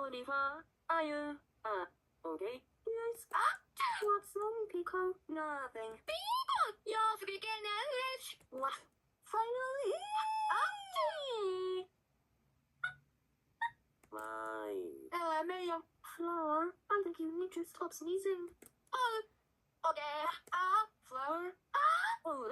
Oliver, are you? Okay. Yes. What's wrong, Pico? Nothing. Pico, you're freaking English. What? Finally. Fine. Mayor. Flower, I think you need to stop sneezing. Oh, okay. Flower. Oh,